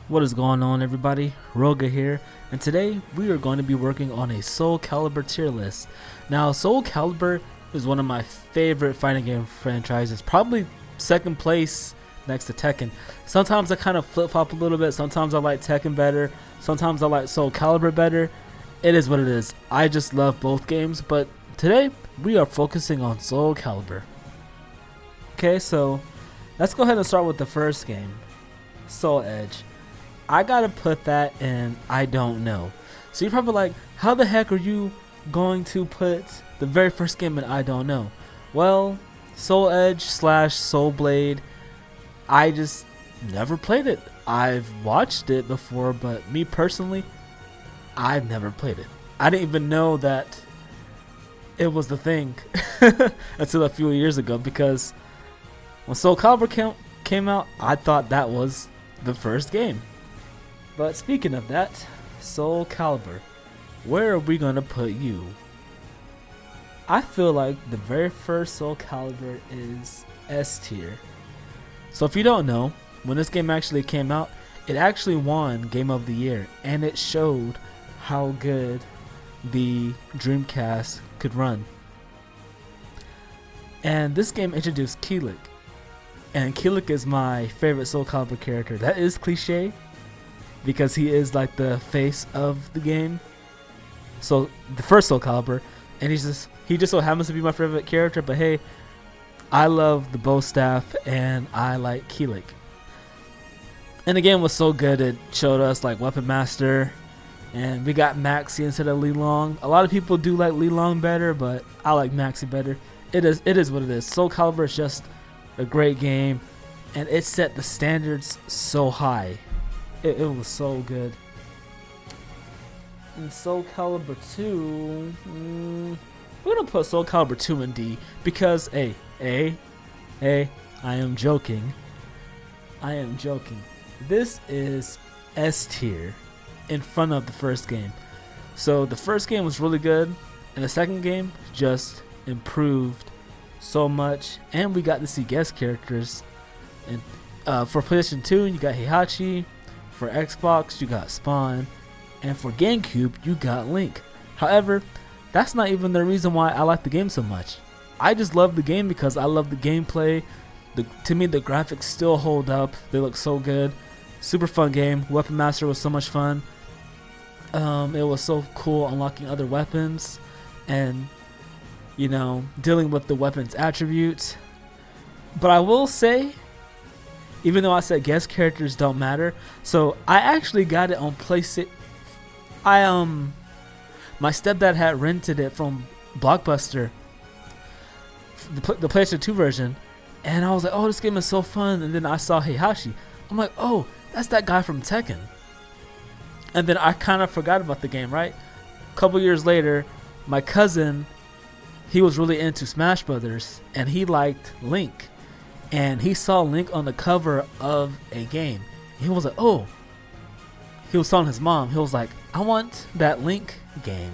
What is going on, everybody? Roga here, and today we are going to be working on a Soulcalibur tier list. Now, Soulcalibur is one of my favorite fighting game franchises, probably second place next to Tekken. Sometimes I kind of flip-flop a little bit. Sometimes I like Tekken better, sometimes I like Soulcalibur better. It is what it is. I just love both games, but today we are focusing on Soulcalibur. Okay, so let's go ahead and start with the first game, Soul Edge. I gotta put that in I don't know. So you're probably like, how the heck are you going to put the very first game in I don't know? Well, Soul Edge / Soul Blade, I just never played it. I've watched it before, but me personally, I've never played it. I didn't even know that it was the thing until a few years ago, because when Soulcalibur came out, I thought that was the first game. But speaking of that, Soulcalibur, where are we gonna put you? I feel like the very first Soulcalibur is S tier. So if you don't know, when this game actually came out, it actually won Game of the Year, and it showed how good the Dreamcast could run. And this game introduced Kilik, and Kilik is my favorite Soulcalibur character. That is cliche, because he is like the face of the game. So the first Soulcalibur, and he just so happens to be my favorite character. But hey, I love the bow staff and I like Kilik. And the game was so good, it showed us like Weapon Master, and we got Maxi instead of Li Long. A lot of people do like Li Long better, but I like Maxi better. It is what it is. Soulcalibur is just a great game, and it set the standards so high. It was so good. And Soulcalibur 2, we're gonna put Soulcalibur 2 in D, because I am joking. This is S tier in front of the first game. So the first game was really good, and the second game just improved so much, and we got to see guest characters. And for PlayStation 2, you got Heihachi. For Xbox, you got Spawn, and for GameCube, you got Link. However, that's not even the reason why I like the game so much. I just love the game because I love the gameplay. To me, the graphics still hold up. They look so good. Super fun game. Weapon Master was so much fun. It was so cool unlocking other weapons and, you know, dealing with the weapon's attributes. But I will say, even though I said guest characters don't matter, so I actually got it on PlayStation. My stepdad had rented it from Blockbuster, the PlayStation 2 version, and I was like, oh, this game is so fun. And then I saw Heihachi. I'm like, oh, that's that guy from Tekken. And then I kind of forgot about the game, right? A couple years later, my cousin, he was really into Smash Brothers, and he liked Link. And he saw Link on the cover of a game. He was like, oh. He was telling his mom, he was like, I want that Link game.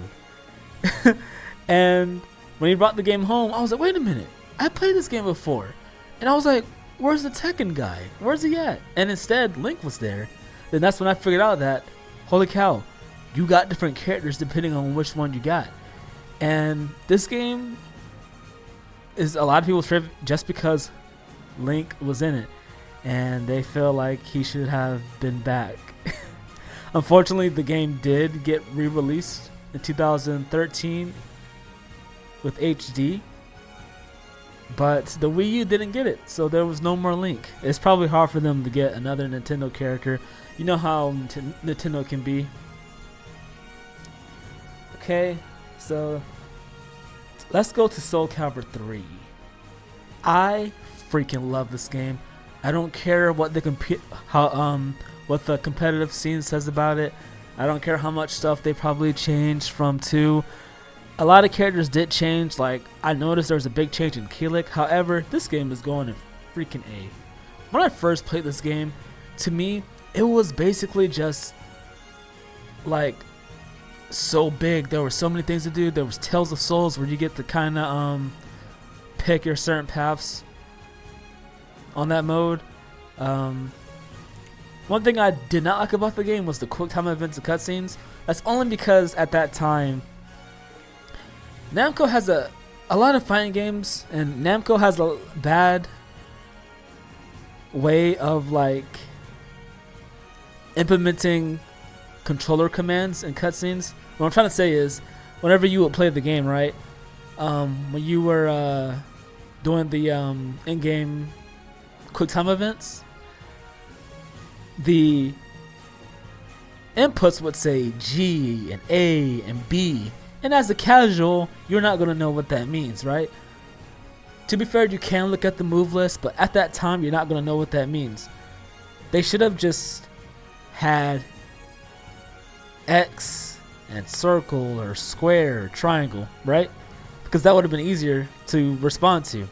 And when he brought the game home, I was like, wait a minute. I played this game before. And I was like, where's the Tekken guy? Where's he at? And instead, Link was there. Then that's when I figured out that, holy cow, you got different characters depending on which one you got. And this game is a lot of people's favorite just because Link was in it, and they feel like he should have been back. Unfortunately, the game did get re-released in 2013 with HD, but the Wii U didn't get it, so there was no more Link. It's probably hard for them to get another Nintendo character. You know how Nintendo can be. Okay, so let's go to Soulcalibur 3. I freaking love this game. I don't care what the what the competitive scene says about it. I don't care how much stuff they probably changed from 2. A lot of characters did change. Like, I noticed there was a big change in Kilik. However, this game is going in freaking A. When I first played this game, to me, it was basically just like so big. There were so many things to do. There was Tales of Souls, where you get to kind of pick your certain paths on that mode. One thing I did not like about the game was the quick time events and cutscenes. That's only because at that time, Namco has a lot of fighting games, and Namco has a bad way of like implementing controller commands and cutscenes. What I'm trying to say is, whenever you would play the game, right? When you were doing the in-game quick time events, the inputs would say G and A and B, and as a casual, you're not gonna know what that means, right? To be fair, you can look at the move list, but at that time, you're not gonna know what that means. They should have just had X and circle or square or triangle, right? Because that would have been easier to respond to.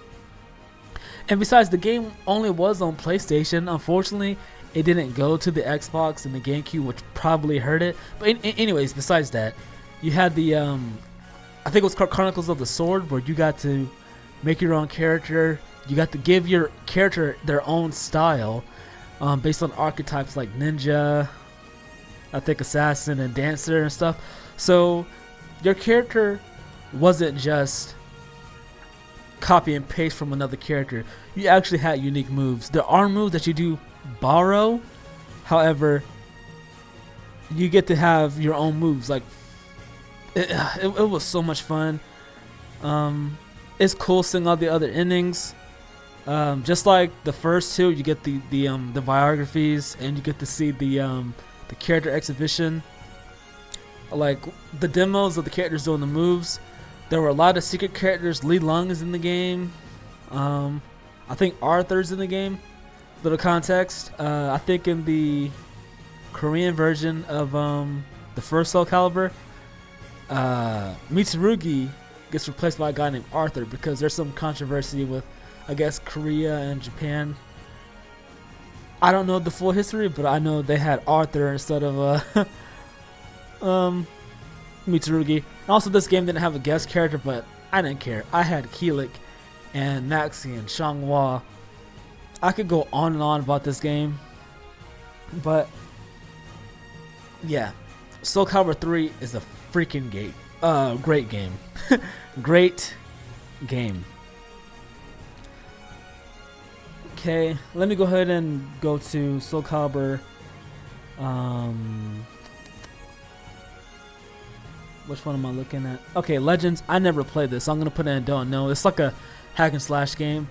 And besides, the game only was on PlayStation. Unfortunately, it didn't go to the Xbox and the GameCube, which probably hurt it. But anyways, besides that, you had the I think it was called Chronicles of the Sword, where you got to make your own character. You got to give your character their own style, based on archetypes like ninja, I think assassin and dancer and stuff. So your character wasn't just copy and paste from another character. You actually had unique moves. There are moves that you do borrow, however, you get to have your own moves. Like it was so much fun. It's cool seeing all the other endings. Just like the first two, you get the biographies, and you get to see the character exhibition, like the demos of the characters doing the moves. There were a lot of secret characters. Li Lung is in the game. I think Arthur's in the game. Little context. I think in the Korean version of the first Soulcalibur, Mitsurugi gets replaced by a guy named Arthur because there's some controversy with, I guess, Korea and Japan. I don't know the full history, but I know they had Arthur instead of Mitsurugi. Also, this game didn't have a guest character, but I didn't care. I had Keelik and Maxi and Xianghua. I could go on and on about this game, but yeah, Soulcalibur 3 is a freaking great game. Great game. Okay, let me go ahead and go to Soulcalibur. Which one am I looking at? Okay, Legends. I never played this, so I'm gonna put it in don't know. It's like a hack and slash game.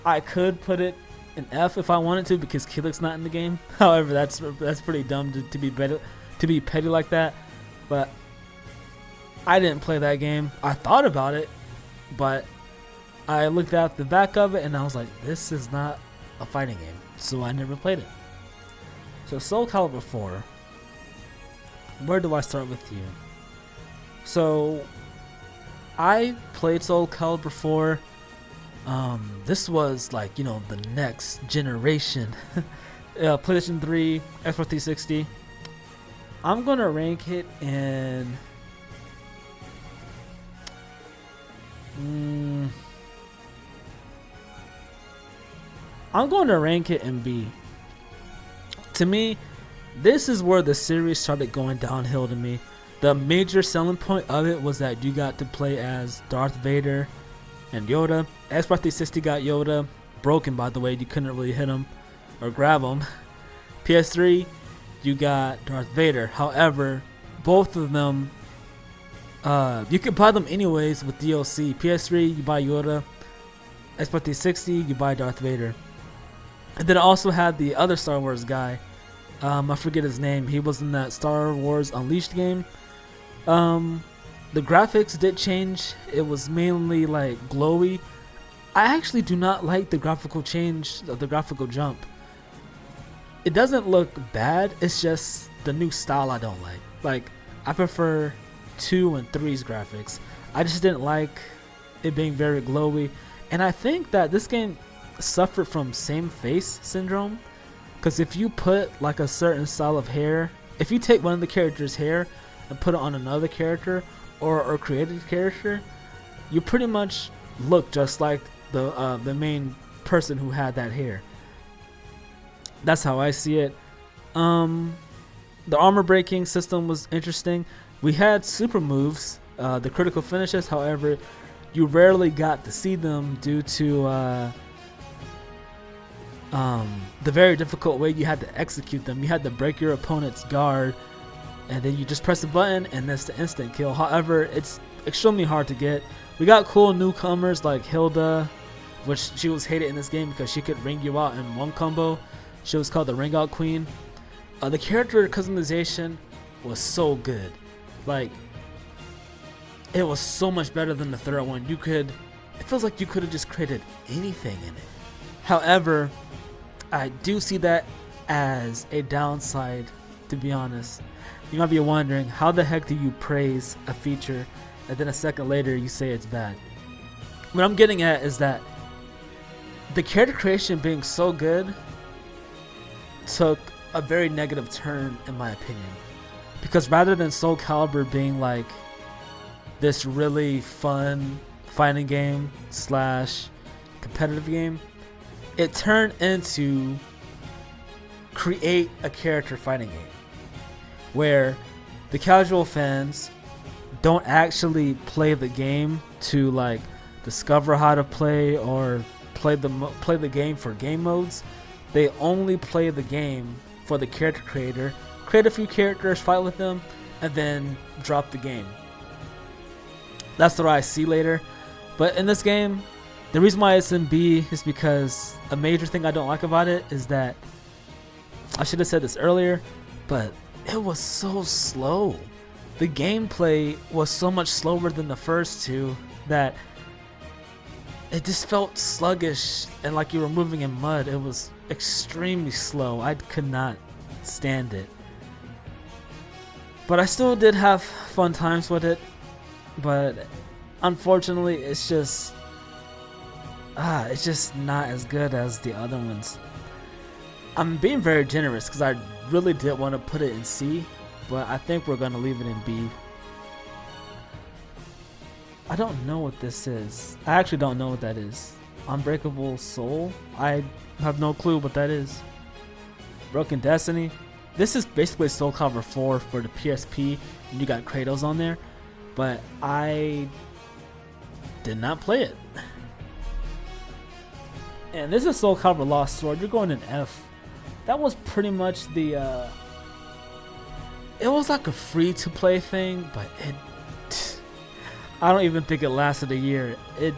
I could put it in F if I wanted to because Keelik's not in the game. However, that's pretty dumb to be petty like that. But I didn't play that game. I thought about it, but I looked at the back of it and I was like, this is not a fighting game. So I never played it. So Soulcalibur 4. Where do I start with you? So I played Soulcalibur 4. This was like, you know, the next generation. PlayStation 3, Xbox 360. I'm gonna rank it in I'm going to rank it in B. To me, this is where the series started going downhill to me. The major selling point of it was that you got to play as Darth Vader and Yoda. Xbox 360 got Yoda. Broken, by the way. You couldn't really hit him or grab him. PS3, you got Darth Vader. However, both of them, you could buy them anyways with DLC. PS3, you buy Yoda. Xbox 360, you buy Darth Vader. And then I also had the other Star Wars guy. I forget his name. He was in that Star Wars Unleashed game. The graphics did change. It was mainly like glowy. I actually do not like the graphical change, the graphical jump. It doesn't look bad. It's just the new style I don't like. Like, I prefer 2 and 3's graphics. I just didn't like it being very glowy. And I think that this game suffered from same face syndrome. Because if you put like a certain style of hair, if you take one of the character's hair and put it on another character or created character, you pretty much look just like the main person who had that hair. That's how I see it. The armor breaking system was interesting. We had super moves, the critical finishes. However, you rarely got to see them due to the very difficult way you had to execute them. You had to break your opponent's guard, and then you just press a button, and that's the instant kill. However, it's extremely hard to get. We got cool newcomers like Hilda, which she was hated in this game because she could ring you out in one combo. She was called the Ring Out Queen. The character customization was so good. Like, it was so much better than the third one. It feels like you could have just created anything in it. However, I do see that as a downside, to be honest. You might be wondering, how the heck do you praise a feature and then a second later you say it's bad? What I'm getting at is that the character creation being so good took a very negative turn, in my opinion. Because rather than Soulcalibur being like this really fun fighting game / competitive game, it turned into create a character fighting game where the casual fans don't actually play the game to like discover how to play or play the game for game modes. They only play the game for the character creator, create a few characters, fight with them, and then drop the game. That's what I see later. But in this game, the reason why it's in B is because a major thing I don't like about it is that, I should have said this earlier, but it was so slow. The gameplay was so much slower than the first two that it just felt sluggish and like you were moving in mud. It was extremely slow. I could not stand it. But I still did have fun times with it. But unfortunately, it's just not as good as the other ones. I'm being very generous because I really did want to put it in C, but I think we're going to leave it in B. I don't know what this is. I actually don't know what that is. Unbreakable Soul? I have no clue what that is. Broken Destiny? This is basically Soulcalibur 4 for the PSP, and you got Kratos on there, but I did not play it. And this is Soulcalibur Lost Sword. You're going in F. That was pretty much the it was like a free to play thing, but I don't even think it lasted a year. It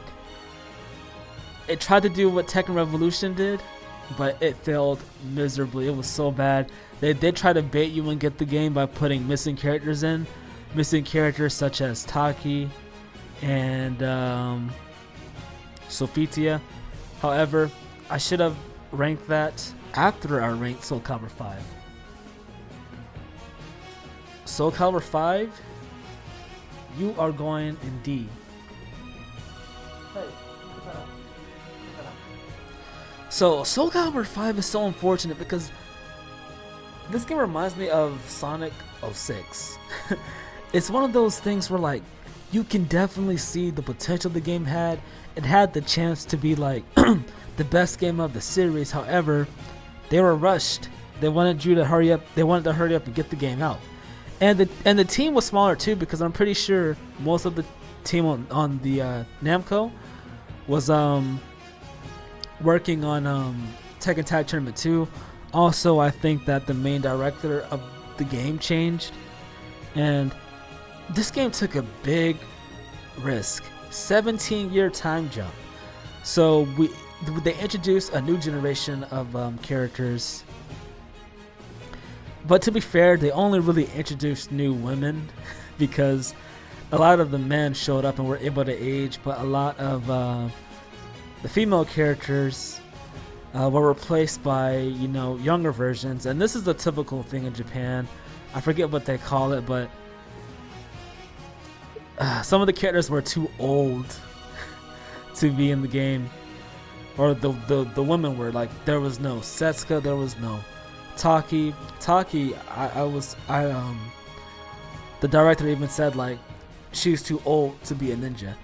tried to do what Tekken Revolution did, but it failed miserably. It was so bad. They did try to bait you and get the game by putting missing characters in. Missing characters such as Taki and Sophitia. However, I should have ranked that after I ranked Soulcalibur 5. Soulcalibur 5, you are going in D. So Soulcalibur 5 is so unfortunate because this game reminds me of Sonic 06. It's one of those things where like you can definitely see the potential the game had. It had the chance to be like the best game of the series. However, they were rushed. They wanted you to hurry up. They wanted to hurry up and get the game out. And the team was smaller too, because I'm pretty sure most of the team on the Namco was working on Tekken Tag Tournament 2. Also, I think that the main director of the game changed, and this game took a big risk. 17-year time jump. So they introduced a new generation of characters. But to be fair, they only really introduced new women because a lot of the men showed up and were able to age, but a lot of the female characters were replaced by, younger versions. And this is the typical thing in Japan. I forget what they call it, but some of the characters were too old to be in the game. Or the women were, like, there was no Setsuka, there was no Taki, the director even said like she's too old to be a ninja.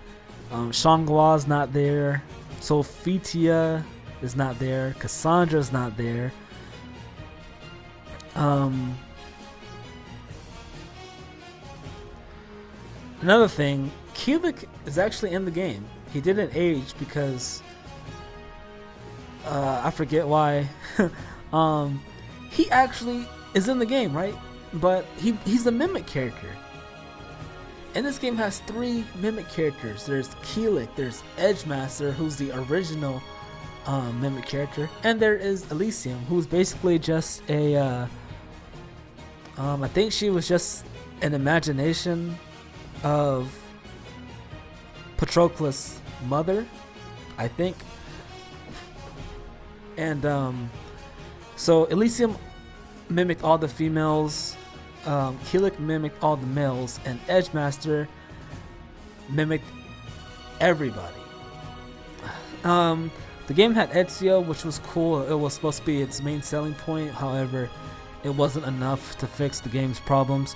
Shanghua's not there, Sophitia is not there, Cassandra's not there, Um, Another thing, Keelik is actually in the game. He didn't age because I forget why. He actually is in the game, right? But he's a mimic character. And this game has 3 mimic characters. There's Keelik, there's Edgemaster, who's the original mimic character, and there is Elysium, who's basically just a I think she was just an imagination of Patroclus' mother, I think. And so Elysium mimicked all the females, Keelik mimicked all the males, and Edgemaster mimicked everybody. The game had Ezio, which was cool. It was supposed to be its main selling point. However, it wasn't enough to fix the game's problems.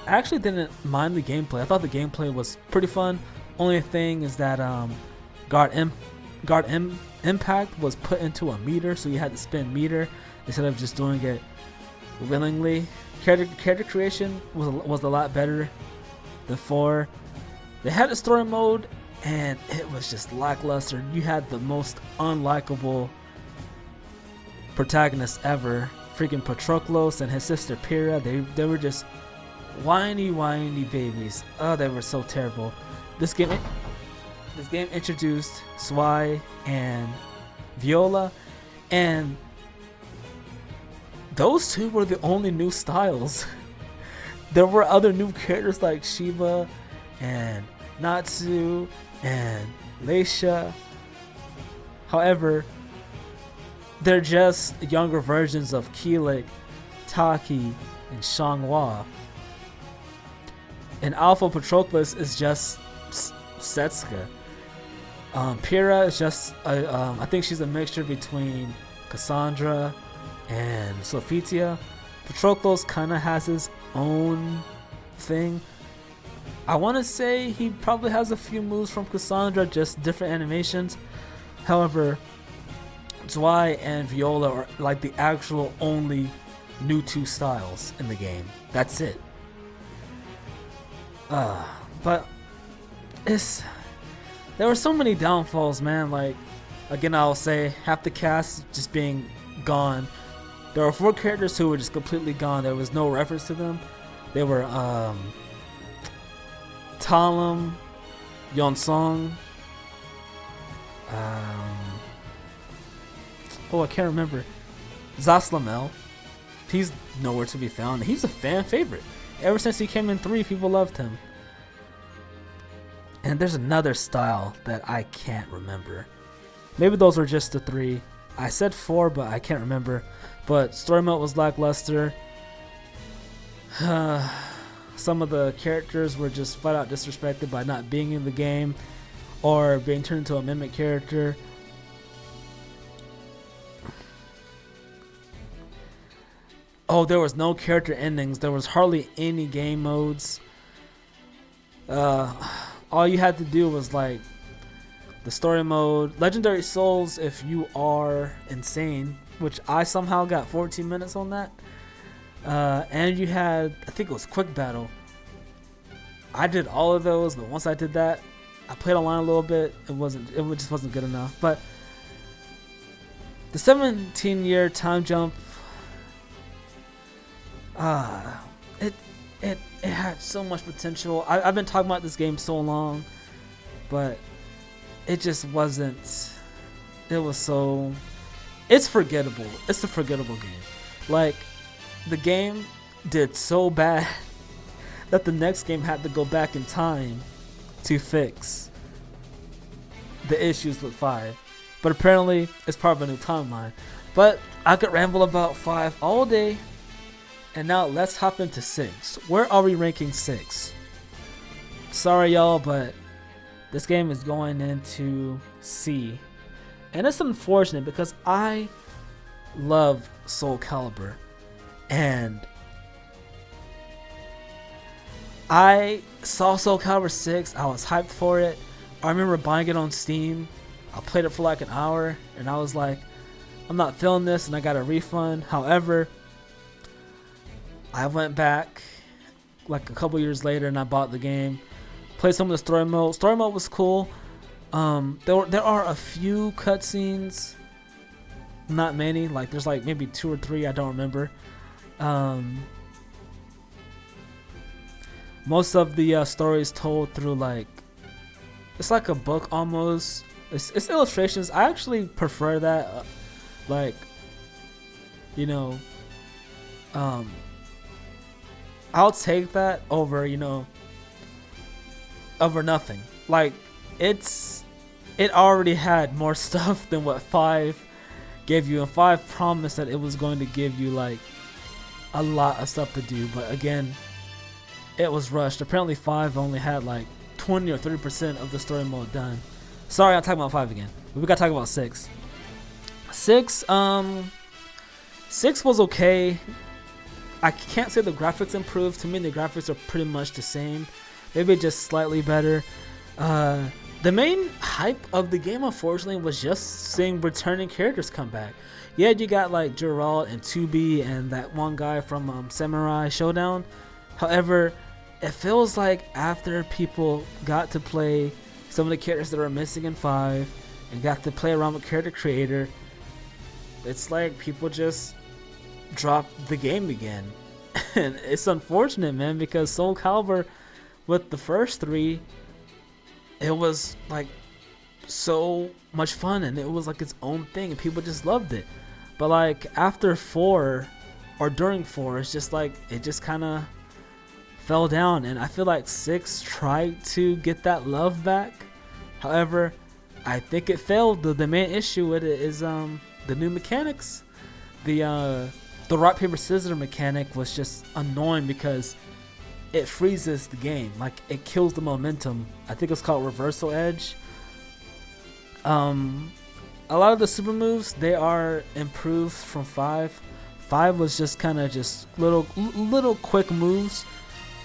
I actually didn't mind the gameplay. I thought the gameplay was pretty fun. Only thing is that Impact was put into a meter, so you had to spend meter instead of just doing it willingly. Character creation was a lot better than 4. They had a story mode, and it was just lackluster. You had the most unlikable protagonist ever. Freaking Patroclus and his sister Pyrrha. They were just whiny babies. Oh, they were so terrible. This game introduced Zwei and Viola, and those 2 were the only new styles. There were other new characters like Shiva and Natsu and Leisha. However, they're just younger versions of Keelik, Taki, and Xianghua. And Alpha Patroclus is just Setsuka. Pyrrha is just I think she's a mixture between Cassandra and Sophitia. Patroclus kind of has his own thing. I want to say he probably has a few moves from Cassandra, just different animations. However, Zwei and Viola are like the actual only new 2 styles in the game. That's it. But there were so many downfalls, man. Like, again, I'll say half the cast just being gone. There were 4 characters who were just completely gone. There was no reference to them. They were Talim, Yonsong, I can't remember. Zaslamel. He's nowhere to be found. He's a fan favorite. Ever since he came in 3, people loved him. And there's another style that I can't remember. Maybe those were just the 3. I said 4, but I can't remember. But story mode was lackluster. Some of the characters were just flat out disrespected by not being in the game or being turned into a mimic character. Oh, there was no character endings. There was hardly any game modes. All you had to do was like the story mode, Legendary Souls if you are insane, which I somehow got 14 minutes on that. And you had, I think it was Quick Battle. I did all of those, but once I did that, I played online a little bit. It just wasn't good enough. But the 17-year time jump, it had so much potential. I've been talking about this game so long, but it just wasn't. It's forgettable. It's a forgettable game. Like, the game did so bad that the next game had to go back in time to fix the issues with 5. But apparently, it's part of a new timeline. But I could ramble about 5 all day. And now let's hop into 6. Where are we ranking 6? Sorry, y'all, but this game is going into C. And it's unfortunate because I love Soulcalibur. And I saw Soulcalibur 6. I was hyped for it. I remember buying it on Steam. I played it for like an hour. And I was like, I'm not feeling this and I got a refund. However, I went back like a couple years later and I bought the game. Played some of the story mode. Story mode was cool. There are a few cutscenes, not many. Like there's like maybe 2 or 3. I don't remember. Most of the story is told through like, it's like a book almost. It's illustrations. I actually prefer that. Like, you know, I'll take that over, you know, over nothing. Like, it already had more stuff than what 5 gave you, and 5 promised that it was going to give you like a lot of stuff to do, but again, it was rushed. Apparently 5 only had like 20 or 30% of the story mode done. Sorry, I'm talking about 5 again. But we gotta talk about 6. 6 was okay. I can't say the graphics improved. To me, the graphics are pretty much the same, maybe just slightly better. The main hype of the game, unfortunately, was just seeing returning characters come back. Yeah, you got like Gerald and 2B and that one guy from Samurai Showdown. However, it feels like after people got to play some of the characters that are missing in 5 and got to play around with character creator, it's like people just dropped the game again. And it's unfortunate, man, because Soulcalibur, with the first 3, it was like so much fun and it was like its own thing and people just loved it. But like after 4 or during 4, it's just like it just kind of fell down, and I feel like 6 tried to get that love back. However, I think it failed. The main issue with it is the new mechanics. The rock paper scissors mechanic was just annoying because it freezes the game. Like, it kills the momentum. I think it's called reversal edge. A lot of the super moves, they are improved from 5. 5 was just kind of just little quick moves.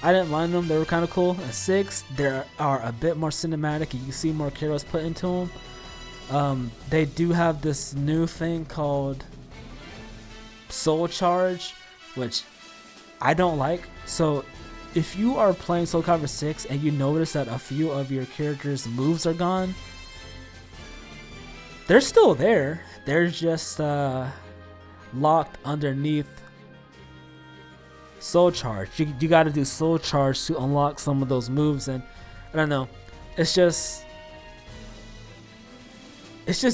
I didn't mind them. They were kind of cool. At 6, they are a bit more cinematic and you see more characters put into them. They do have this new thing called Soul Charge, which I don't like. So if you are playing Soulcalibur 6 and you notice that a few of your characters' moves are gone, they're still there. They're just locked underneath Soul Charge. You got to do Soul Charge to unlock some of those moves, and I don't know. It's just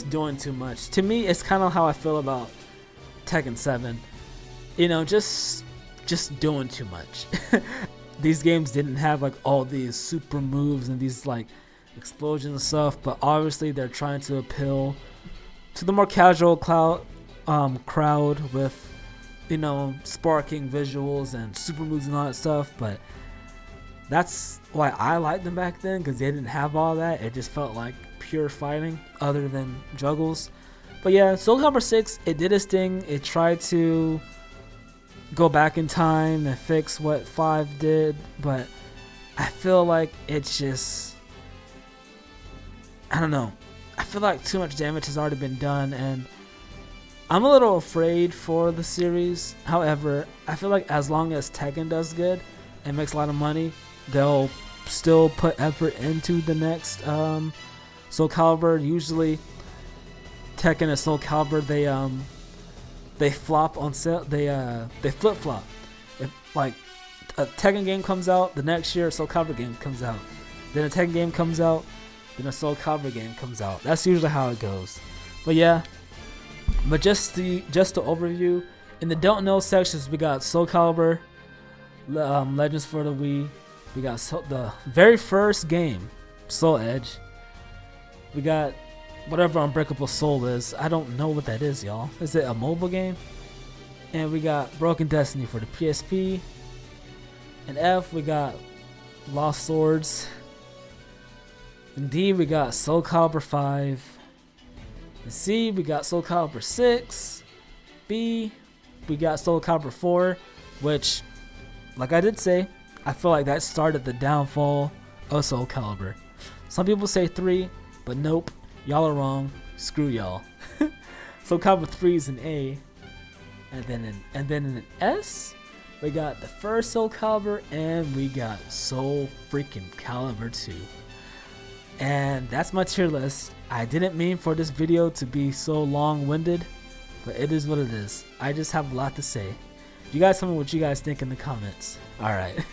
doing too much. To me, it's kind of how I feel about Tekken 7. You know, just doing too much. These games didn't have like all these super moves and these like explosions and stuff, but obviously they're trying to appeal to the more casual crowd with, you know, sparking visuals and super moves and all that stuff. But that's why I liked them back then, because they didn't have all that. It just felt like pure fighting other than juggles. But yeah, Soulcalibur 6, it did its thing. It tried to go back in time and fix what 5 did, but I feel like it's just, I don't know. I feel like too much damage has already been done, and I'm a little afraid for the series. However, I feel like as long as Tekken does good and makes a lot of money, they'll still put effort into the next Soulcalibur. Usually, Tekken and Soulcalibur, they flop on sale. They flip flop. If like a Tekken game comes out, the next year a Soulcalibur game comes out. Then a Tekken game comes out, then a Soulcalibur game comes out. That's usually how it goes. But yeah. But just the overview, in the don't know sections, we got Soulcalibur Legends for the Wii. We got the very first game, Soul Edge. We got whatever Unbreakable Soul is. I don't know what that is, y'all. Is it a mobile game? And we got Broken Destiny for the PSP. And F, we got Lost Swords. In D, we got Soulcalibur 5. In C, we got Soulcalibur 6. B, we got Soulcalibur 4, which, like I did say, I feel like that started the downfall of Soulcalibur. Some people say 3, but nope, y'all are wrong. Screw y'all. Soul Calibur 3 is an A, and then in an S, we got the first Soul Calibur, and we got Soul freaking Calibur 2. And that's my tier list. I didn't mean for this video to be so long-winded, but it is what it is. I just have a lot to say. You guys tell me what you guys think in the comments. Alright.